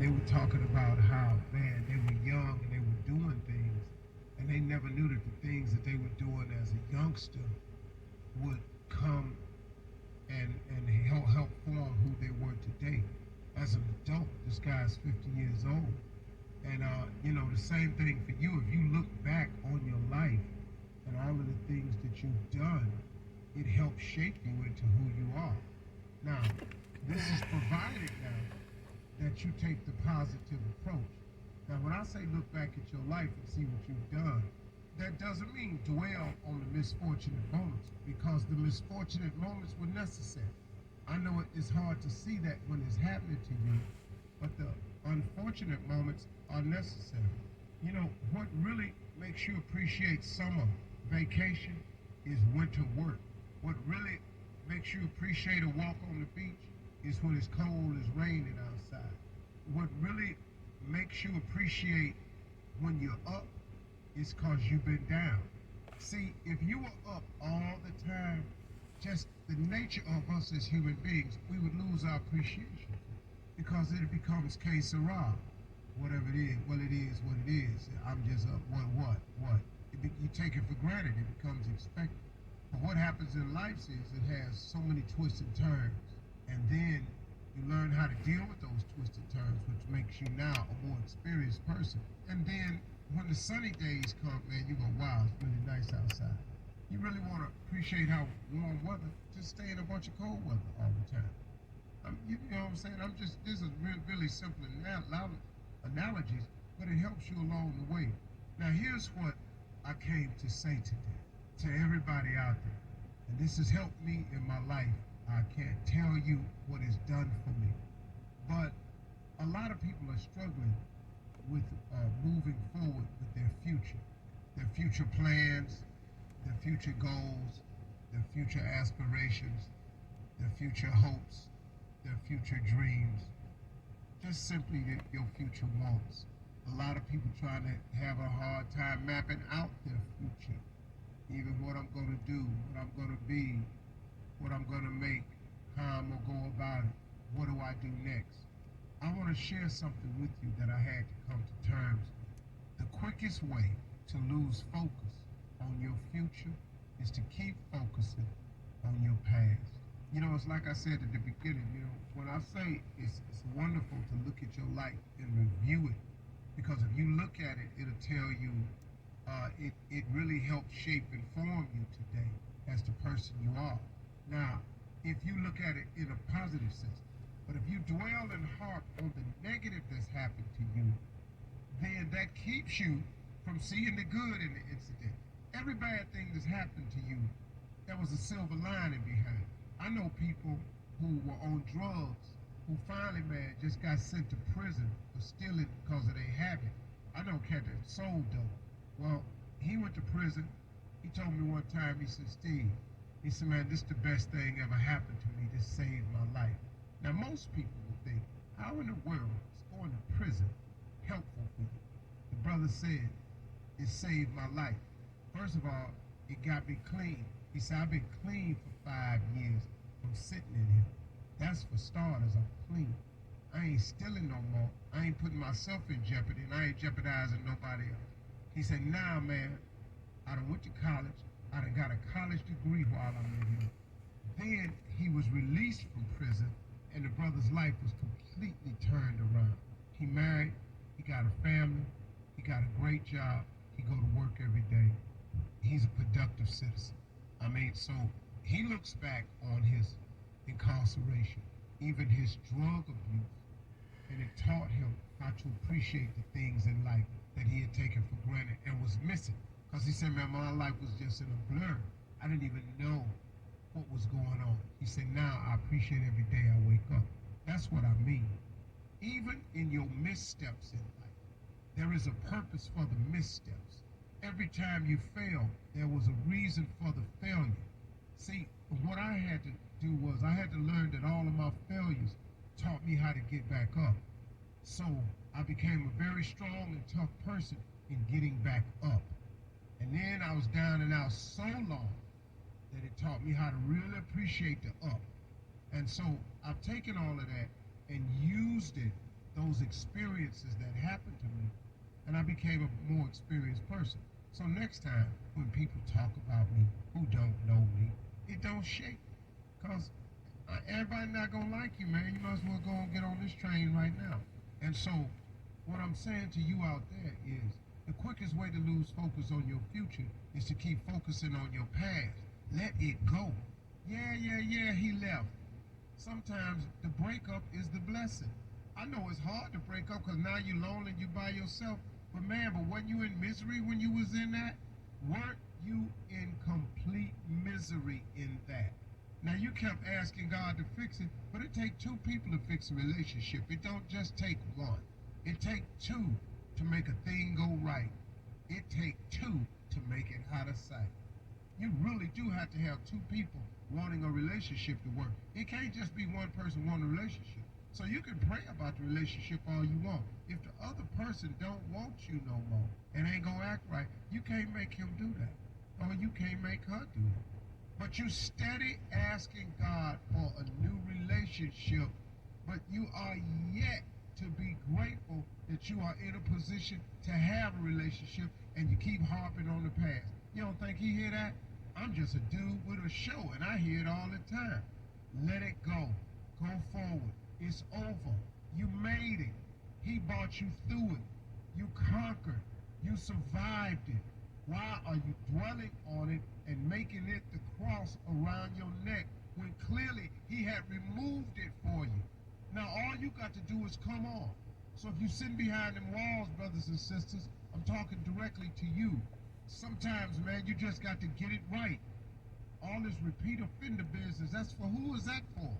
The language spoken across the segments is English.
they were talking about how, man, they were young and they were doing things, and they never knew that the things that they were doing as a youngster would come and help form who they were today. As an adult, this guy's 50 years old. And, the same thing for you. If you look back on your life and all of the things that you've done, it helps shape you into who you are. Now, this is provided now that you take the positive approach. Now, when I say look back at your life and see what you've done, that doesn't mean dwell on the misfortunate moments, because the misfortunate moments were necessary. I know it's hard to see that when it's happening to you, but the unfortunate moments are necessary. What really makes you appreciate summer vacation is winter work. What really makes you appreciate a walk on the beach is when it's cold, it's raining outside. What really makes you appreciate when you're up is because you've been down. See, if you were up all the time, just the nature of us as human beings, we would lose our appreciation because it becomes que sera. Whatever it is, well, it is what it is. I'm just up. What? You take it for granted. It becomes expected. But what happens in life is it has so many twists and turns. And then you learn how to deal with those twisted turns, which makes you now a more experienced person. And then when the sunny days come, man, you go, wow, it's really nice outside. You really want to appreciate how warm weather, just stay in a bunch of cold weather all the time. You know what I'm saying? This is really simple analogies, but it helps you along the way. Now, here's what I came to say today to everybody out there, and this has helped me in my life. I can't tell you what it's done for me, but a lot of people are struggling with moving forward with their future plans, their future goals, their future aspirations, their future hopes, their future dreams, just simply your future wants. A lot of people trying to have a hard time mapping out their future, even what I'm going to do, what I'm going to be, what I'm going to make, how I'm going to go about it, what do I do next. I want to share something with you that I had to come to terms with. The quickest way to lose focus on your future is to keep focusing on your past. It's like I said at the beginning, when I say it's wonderful to look at your life and review it, because if you look at it, it'll tell you, it really helps shape and form you today as the person you are. Now, if you look at it in a positive sense, but if you dwell and harp on the negative that's happened to you, then that keeps you from seeing the good in the incident. Every bad thing that's happened to you, there was a silver lining behind it. I know people who were on drugs who finally, man, just got sent to prison for stealing because of their habit. I know a cat that sold dope. Well, he went to prison. He told me one time, he said, Steve, he said, man, this is the best thing ever happened to me. This saved my life. Now, most people would think, how in the world is going to prison helpful for you? The brother said, it saved my life. First of all, it got me clean. He said, I've been clean for 5 years from sitting in here. That's for starters, I'm clean. I ain't stealing no more. I ain't putting myself in jeopardy, and I ain't jeopardizing nobody else. He said, now, man, I done went to college. I done got a college degree while I'm in here. Then he was released from prison, and the brother's life was completely turned around. He married, he got a family, he got a great job, he go to work every day. He's a productive citizen. So he looks back on his incarceration, even his drug abuse, and it taught him how to appreciate the things in life that he had taken for granted and was missing. Because he said, man, my life was just in a blur. I didn't even know what was going on. He said, now I appreciate every day I wake up. That's what I mean. Even in your missteps in life, there is a purpose for the missteps. Every time you fail, there was a reason for the failure. See, what I had to do was I had to learn that all of my failures taught me how to get back up. So I became a very strong and tough person in getting back up. And then I was down and out so long that it taught me how to really appreciate the up. And so I've taken all of that and used it, those those experiences that happened to me, and I became a more experienced person. So next time when people talk about me who don't know me, it don't shake me. Because everybody not going to like you, man. You might as well go and get on this train right now. And so what I'm saying to you out there is the quickest way to lose focus on your future is to keep focusing on your past. Let it go. Yeah, he left. Sometimes the breakup is the blessing. I know it's hard to break up because now you're lonely and you by yourself. But man, weren't you in misery when you was in that? Weren't you in complete misery in that? Now you kept asking God to fix it, but it takes two people to fix a relationship. It don't just take one. It takes two to make a thing go right. It takes two to make it out of sight. You really do have to have two people wanting a relationship to work. It can't just be one person wanting a relationship. So you can pray about the relationship all you want. If the other person don't want you no more and ain't gonna act right, you can't make him do that. Or you can't make her do it. But you steady asking God for a new relationship, but you are yet to be grateful that you are in a position to have a relationship and you keep harping on the past. You don't think he hear that? I'm just a dude with a show and I hear it all the time. Let it go. Go forward. It's over. You made it. He brought you through it. You conquered. You survived it. Why are you dwelling on it and making it the cross around your neck when clearly he had removed it for you? Now all you got to do is come on. So if you're sitting behind them walls, brothers and sisters, I'm talking directly to you. Sometimes, man, you just got to get it right. All this repeat offender business, that's for who is that for?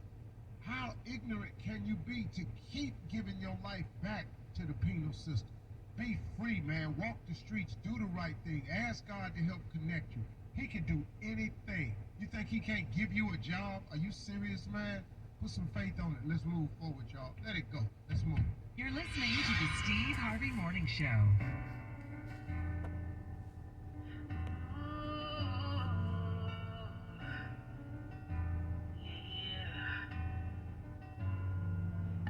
How ignorant can you be to keep giving your life back to the penal system? Be free, man. Walk the streets. Do the right thing. Ask God to help connect you. He can do anything. You think he can't give you a job? Are you serious, man? Put some faith on it. Let's move forward, y'all. Let it go. Let's move. You're listening to the Steve Harvey Morning Show.